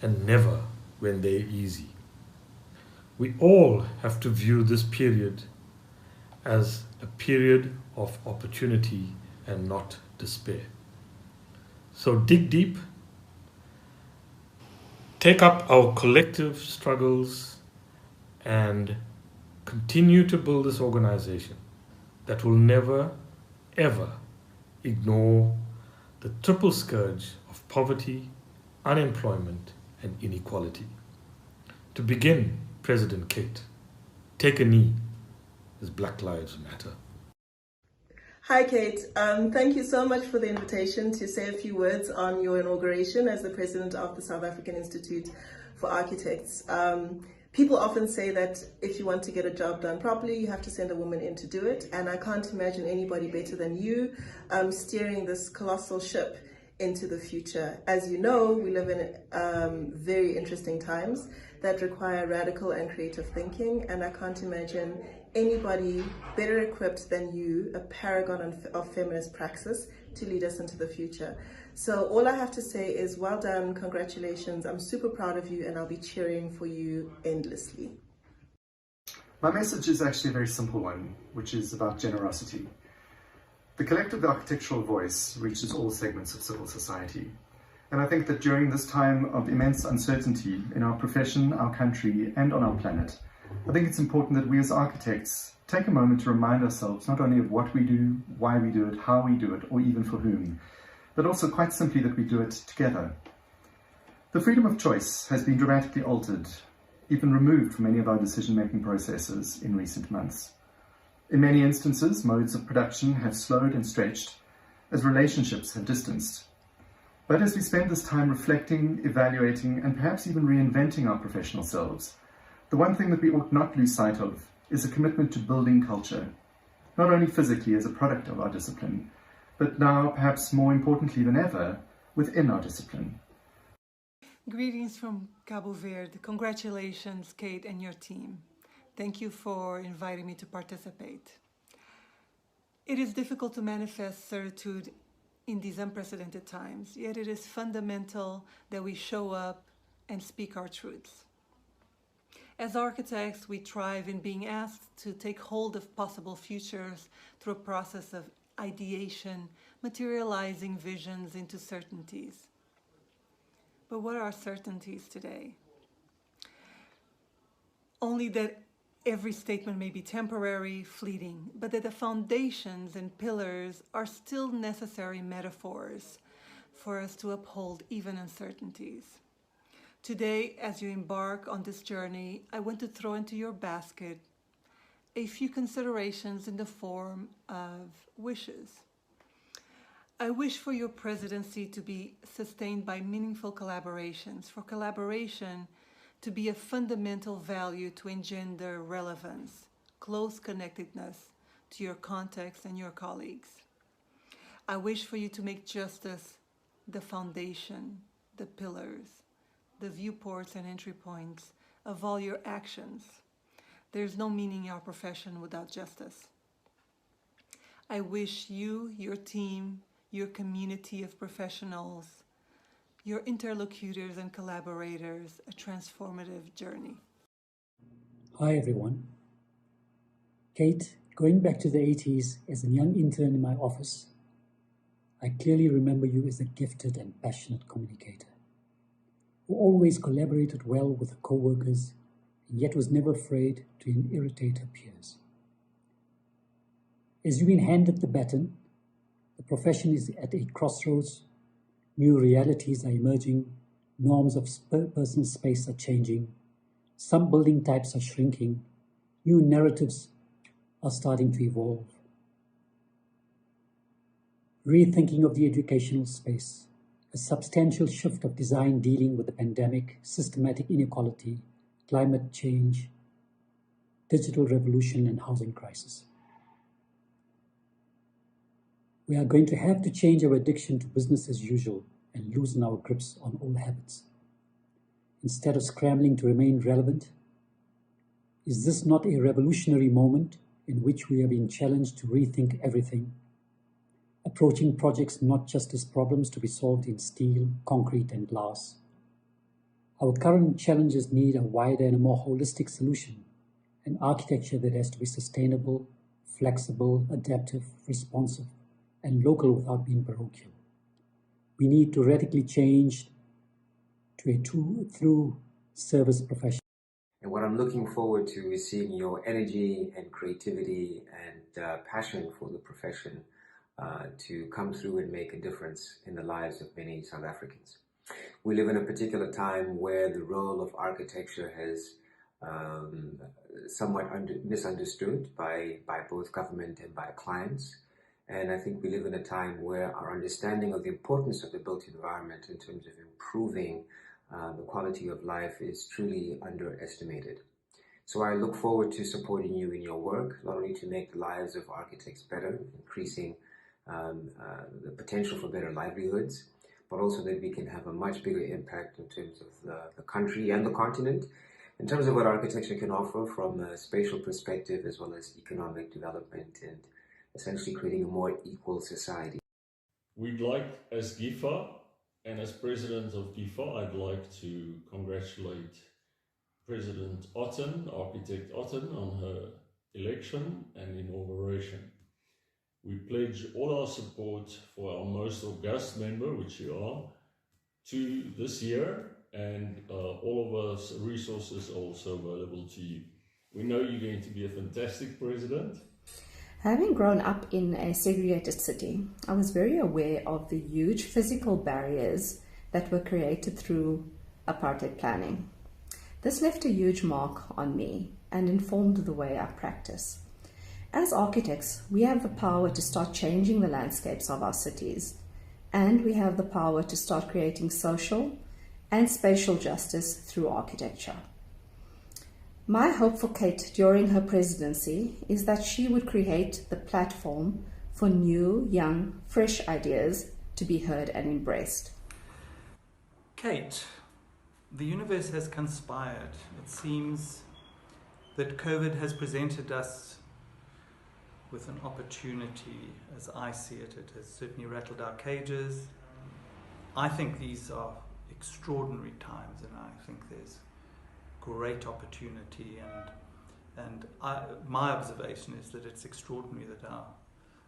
and never when they're easy. We all have to view this period as a period of opportunity and not despair. So dig deep, take up our collective struggles, and continue to build this organization that will never, ever ignore the triple scourge of poverty, unemployment, and inequality. To begin, President Kate, take a knee, as Black Lives Matter. Hi, Kate. Thank you so much for the invitation to say a few words on your inauguration as the president of the South African Institute for Architects. People often say that if you want to get a job done properly, you have to send a woman in to do it. And I can't imagine anybody better than you steering this colossal ship into the future. As you know, we live in very interesting times that require radical and creative thinking, and I can't imagine anybody better equipped than you, a paragon of feminist praxis, to lead us into the future. So all I have to say is well done, congratulations, I'm super proud of you, and I'll be cheering for you endlessly. My message is actually a very simple one, which is about generosity. The collective architectural voice reaches all segments of civil society. And I think that during this time of immense uncertainty in our profession, our country, and on our planet, I think it's important that we as architects take a moment to remind ourselves not only of what we do, why we do it, how we do it, or even for whom, but also quite simply that we do it together. The freedom of choice has been dramatically altered, even removed from many of our decision-making processes in recent months. In many instances, modes of production have slowed and stretched as relationships have distanced. But as we spend this time reflecting, evaluating, and perhaps even reinventing our professional selves, the one thing that we ought not lose sight of is a commitment to building culture, not only physically as a product of our discipline, but now, perhaps more importantly than ever, within our discipline. Greetings from Cabo Verde. Congratulations, Kate and your team. Thank you for inviting me to participate. It is difficult to manifest certitude in these unprecedented times, yet it is fundamental that we show up and speak our truths. As architects, we thrive in being asked to take hold of possible futures through a process of ideation, materializing visions into certainties. But what are certainties today? Only that every statement may be temporary, fleeting, but that the foundations and pillars are still necessary metaphors for us to uphold even uncertainties. Today, as you embark on this journey, I want to throw into your basket a few considerations in the form of wishes. I wish for your presidency to be sustained by meaningful collaborations, for collaboration to be a fundamental value to engender relevance, close connectedness to your context and your colleagues. I wish for you to make justice the foundation, the pillars, the viewports and entry points of all your actions. There's no meaning in our profession without justice. I wish you, your team, your community of professionals, your interlocutors and collaborators, a transformative journey. Hi everyone. Kate, going back to the 80s as a young intern in my office, I clearly remember you as a gifted and passionate communicator who always collaborated well with her co-workers and yet was never afraid to irritate her peers. As you've been handed the baton, the profession is at a crossroads. New realities are emerging, norms of personal space are changing, some building types are shrinking, new narratives are starting to evolve. Rethinking of the educational space, a substantial shift of design dealing with the pandemic, systematic inequality, climate change, digital revolution, and housing crisis. We are going to have to change our addiction to business as usual and loosen our grips on old habits. Instead of scrambling to remain relevant, is this not a revolutionary moment in which we are being challenged to rethink everything, approaching projects not just as problems to be solved in steel, concrete, and glass? Our current challenges need a wider and a more holistic solution, an architecture that has to be sustainable, flexible, adaptive, responsive, and local without being parochial. We need to radically change to a true service profession. And what I'm looking forward to is seeing your energy and creativity and passion for the profession to come through and make a difference in the lives of many South Africans. We live in a particular time where the role of architecture has somewhat misunderstood by both government and by clients. And I think we live in a time where our understanding of the importance of the built environment in terms of improving the quality of life is truly underestimated. So I look forward to supporting you in your work, not only to make the lives of architects better, increasing the potential for better livelihoods, but also that we can have a much bigger impact in terms of the country and the continent, in terms of what architecture can offer from a spatial perspective as well as economic development and essentially creating a more equal society. We'd like, as GIFA and as president of GIFA, I'd like to congratulate President Otten, Architect Otten, on her election and inauguration. We pledge all our support for our most august member, which you are, to this year, and all of us resources are also available to you. We know you're going to be a fantastic president. Having grown up in a segregated city, I was very aware of the huge physical barriers that were created through apartheid planning. This left a huge mark on me and informed the way I practice. As architects, we have the power to start changing the landscapes of our cities, and we have the power to start creating social and spatial justice through architecture. My hope for Kate during her presidency is that she would create the platform for new, young, fresh ideas to be heard and embraced. Kate, the universe has conspired. It seems that COVID has presented us with an opportunity. As I see it, it has certainly rattled our cages. I think these are extraordinary times, and I think there's great opportunity, and my observation is that it's extraordinary that our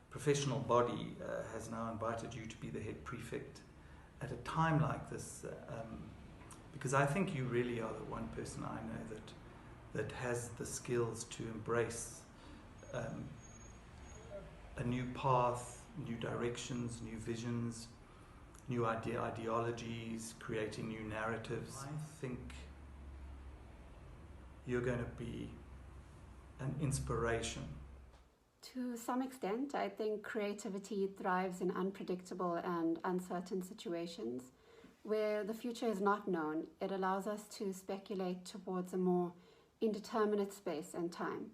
professional body has now invited you to be the head prefect at a time like this, because I think you really are the one person I know that has the skills to embrace a new path, new directions, new visions, new ideologies, creating new narratives. I think you're going to be an inspiration. To some extent, I think creativity thrives in unpredictable and uncertain situations. Where the future is not known, it allows us to speculate towards a more indeterminate space and time.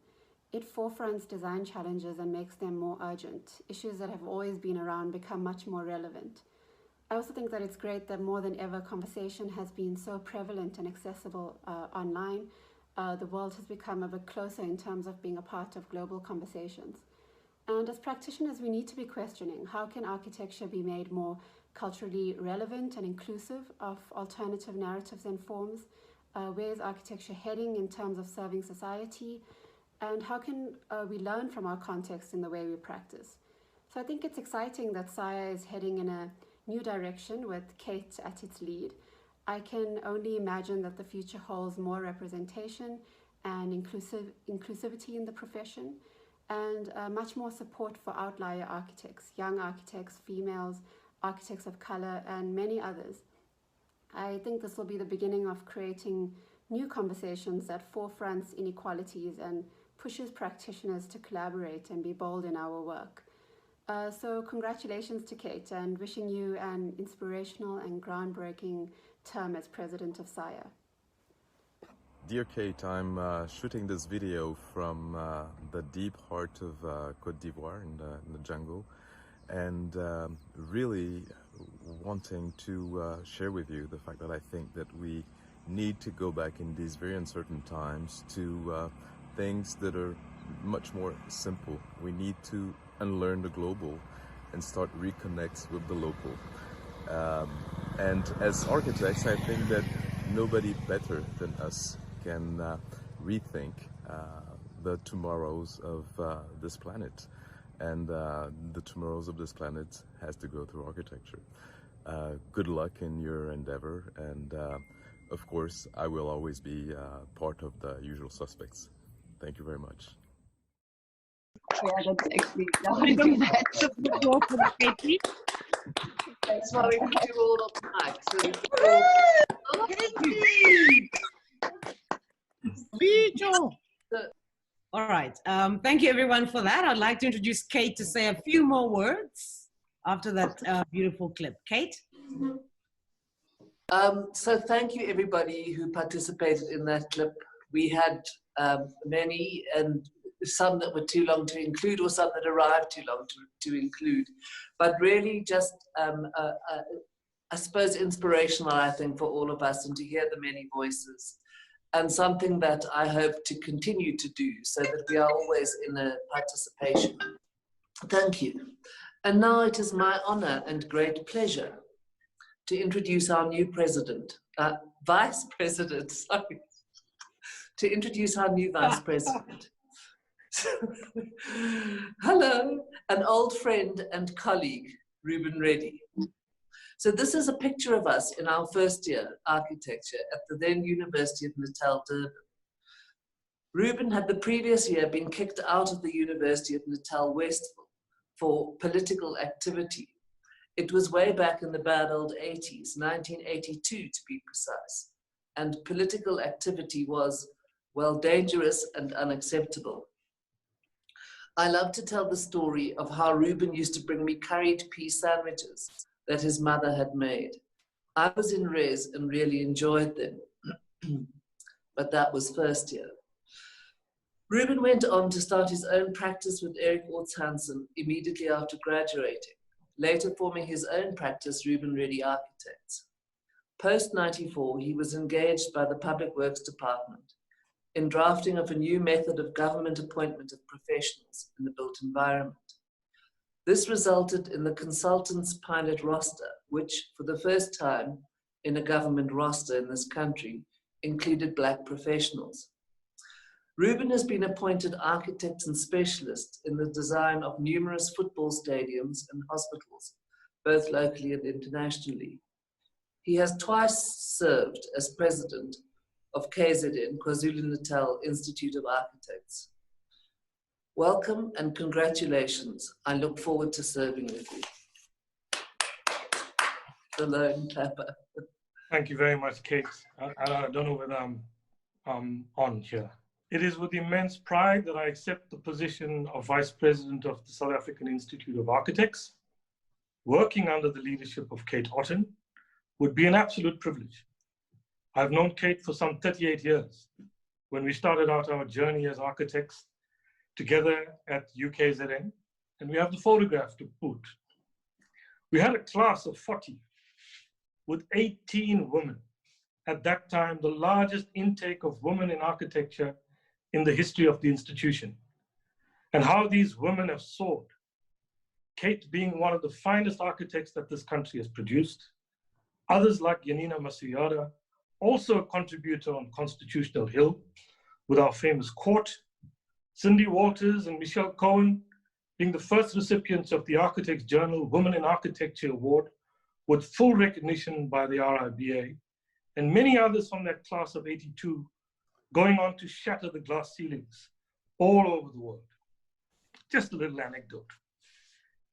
It forefronts design challenges and makes them more urgent. Issues that have always been around become much more relevant. I also think that it's great that more than ever conversation has been so prevalent and accessible online. The world has become a bit closer in terms of being a part of global conversations. And as practitioners, we need to be questioning, how can architecture be made more culturally relevant and inclusive of alternative narratives and forms? Where is architecture heading in terms of serving society? And how can we learn from our context in the way we practice? So I think it's exciting that SAIA is heading in a new direction with Kate at its lead. I can only imagine that the future holds more representation and inclusivity in the profession, and much more support for outlier architects, young architects, females, architects of color, and many others. I think this will be the beginning of creating new conversations that forefronts inequalities and pushes practitioners to collaborate and be bold in our work. So congratulations to Kate, and wishing you an inspirational and groundbreaking term as president of SAIA. Dear Kate, I'm shooting this video from the deep heart of Côte d'Ivoire in the jungle, and really wanting to share with you the fact that I think that we need to go back in these very uncertain times to things that are much more simple. We need to unlearn the global and start reconnect with the local. And as architects, I think that nobody better than us can rethink the tomorrows of this planet. And the tomorrows of this planet has to go through architecture. Good luck in your endeavor, and of course, I will always be part of the usual suspects. Thank you very much. Yeah, that's actually that's that's why we do all of the night. All right. Thank you, everyone, for that. I'd like to introduce Kate to say a few more words after that beautiful clip. Kate? So thank you, everybody who participated in that clip. We had many, and some that were too long to include, or some that arrived too long to include. But really just, I suppose, inspirational, I think, for all of us, and to hear the many voices. And something that I hope to continue to do, so that we are always in a participation. Thank you. And now it is my honor and great pleasure to introduce our new vice president, sorry. To introduce our new vice president. Hello, an old friend and colleague, Ruben Reddy. So this is a picture of us in our first year architecture at the then University of Natal, Durban. Ruben had the previous year been kicked out of the University of Natal Westville for political activity. It was way back in the bad old 80s, 1982 to be precise. And political activity was, well, dangerous and unacceptable. I love to tell the story of how Ruben used to bring me curried pea sandwiches that his mother had made. I was in res and really enjoyed them, but that was first year. Ruben went on to start his own practice with Erik Orts Hansen immediately after graduating, later forming his own practice, Ruben Reddy Architects. Post-94, he was engaged by the Public Works Department in drafting of a new method of government appointment of professionals in the built environment. This resulted in the consultants' pilot roster, which, for the first time in a government roster in this country, included Black professionals. Ruben has been appointed architect and specialist in the design of numerous football stadiums and hospitals, both locally and internationally. He has twice served as president of KZN, KwaZulu-Natal Institute of Architects. Welcome and congratulations. I look forward to serving with you. The lone clapper. Thank you very much, Kate. I don't know whether I'm on here. It is with immense pride that I accept the position of Vice President of the South African Institute of Architects. Working under the leadership of Kate Otten would be an absolute privilege. I've known Kate for some 38 years when we started out our journey as architects together at UKZN, and we have the photograph to boot. We had a class of 40 with 18 women. At that time, the largest intake of women in architecture in the history of the institution, and how these women have soared. Kate being one of the finest architects that this country has produced. Others like Yanina Masuyada, also a contributor on Constitutional Hill with our famous court. Cindy Walters and Michelle Cohen being the first recipients of the Architects Journal Women in Architecture Award with full recognition by the RIBA, and many others from that class of 82 going on to shatter the glass ceilings all over the world. Just a little anecdote.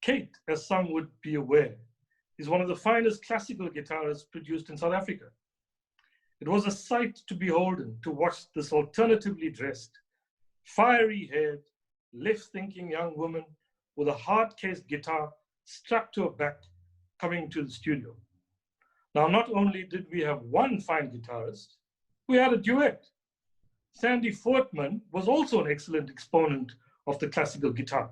Kate, as some would be aware, is one of the finest classical guitarists produced in South Africa. It was a sight to beholden to watch this alternatively dressed, fiery-haired, left-thinking young woman with a hard-cased guitar strapped to her back coming to the studio. Now, not only did we have one fine guitarist, we had a duet. Sandy Fortman was also an excellent exponent of the classical guitar.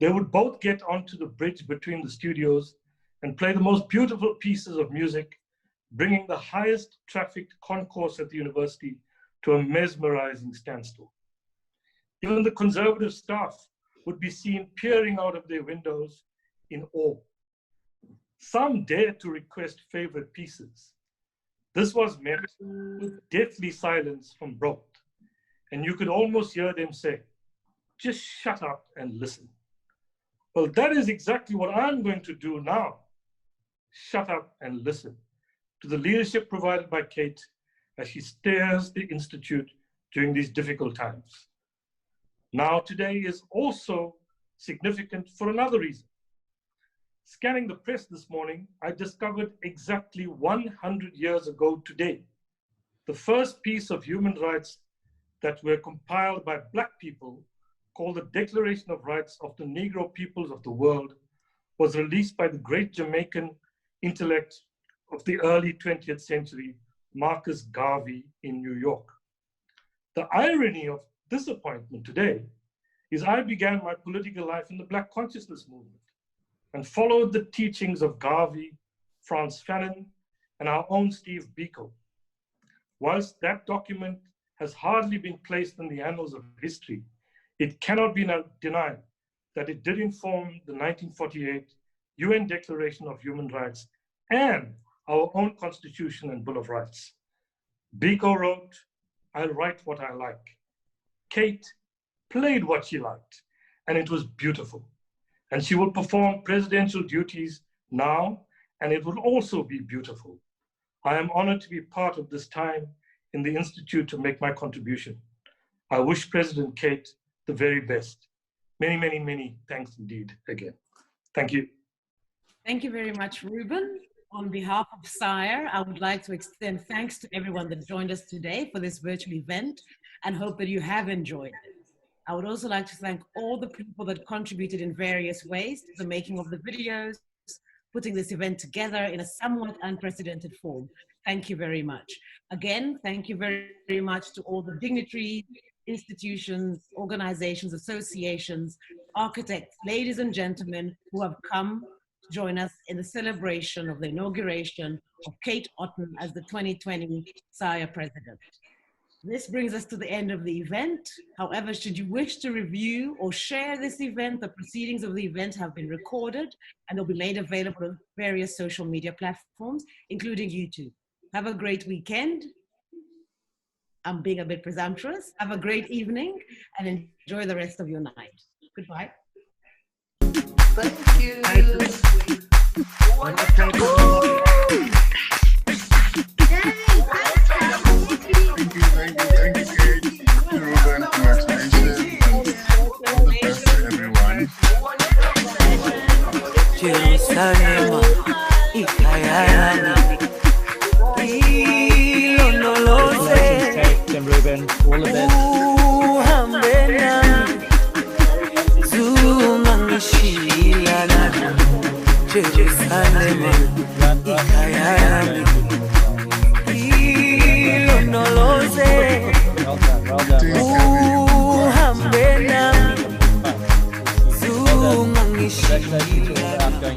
They would both get onto the bridge between the studios and play the most beautiful pieces of music, bringing the highest trafficked concourse at the university to a mesmerizing standstill. Even the conservative staff would be seen peering out of their windows in awe. Some dared to request favorite pieces. This was met with deathly silence from both, and you could almost hear them say, "Just shut up and listen." Well, that is exactly what I'm going to do now. Shut up and listen to the leadership provided by Kate as she steers the Institute during these difficult times. Now, today is also significant for another reason. Scanning the press this morning, I discovered exactly 100 years ago today, the first piece of human rights that were compiled by Black people, called the Declaration of Rights of the Negro Peoples of the World, was released by the great Jamaican intellect of the early 20th century, Marcus Garvey, in New York. The irony of this appointment today is I began my political life in the Black consciousness movement and followed the teachings of Garvey, Frantz Fanon, and our own Steve Biko. Whilst that document has hardly been placed in the annals of history, it cannot be denied that it did inform the 1948 UN Declaration of Human Rights and our own Constitution and Bill of Rights. Biko wrote, "I'll write what I like." Kate played what she liked, and it was beautiful. And she will perform presidential duties now, and it will also be beautiful. I am honored to be part of this time in the Institute to make my contribution. I wish President Kate the very best. Many, many, many thanks indeed again. Thank you. Thank you very much, Ruben. On behalf of SAIA, I would like to extend thanks to everyone that joined us today for this virtual event and hope that you have enjoyed it. I would also like to thank all the people that contributed in various ways to the making of the videos, putting this event together in a somewhat unprecedented form. Thank you very much. Again, thank you very, very much to all the dignitaries, institutions, organizations, associations, architects, ladies and gentlemen who have come to join us in the celebration of the inauguration of Kate Otten as the 2020 SAIA president. This brings us to the end of the event. However, should you wish to review or share this event, the proceedings of the event have been recorded and they'll be made available on various social media platforms, including YouTube. Have a great weekend. I'm being a bit presumptuous. Have a great evening and enjoy the rest of your night. Goodbye. Thank you. Jerusalem, Ikayana, Ilondoloze, Uhambena, Zungangishilana, Jerusalem, Ikayana, Ilondoloze, Uhambena, Zungangishilana.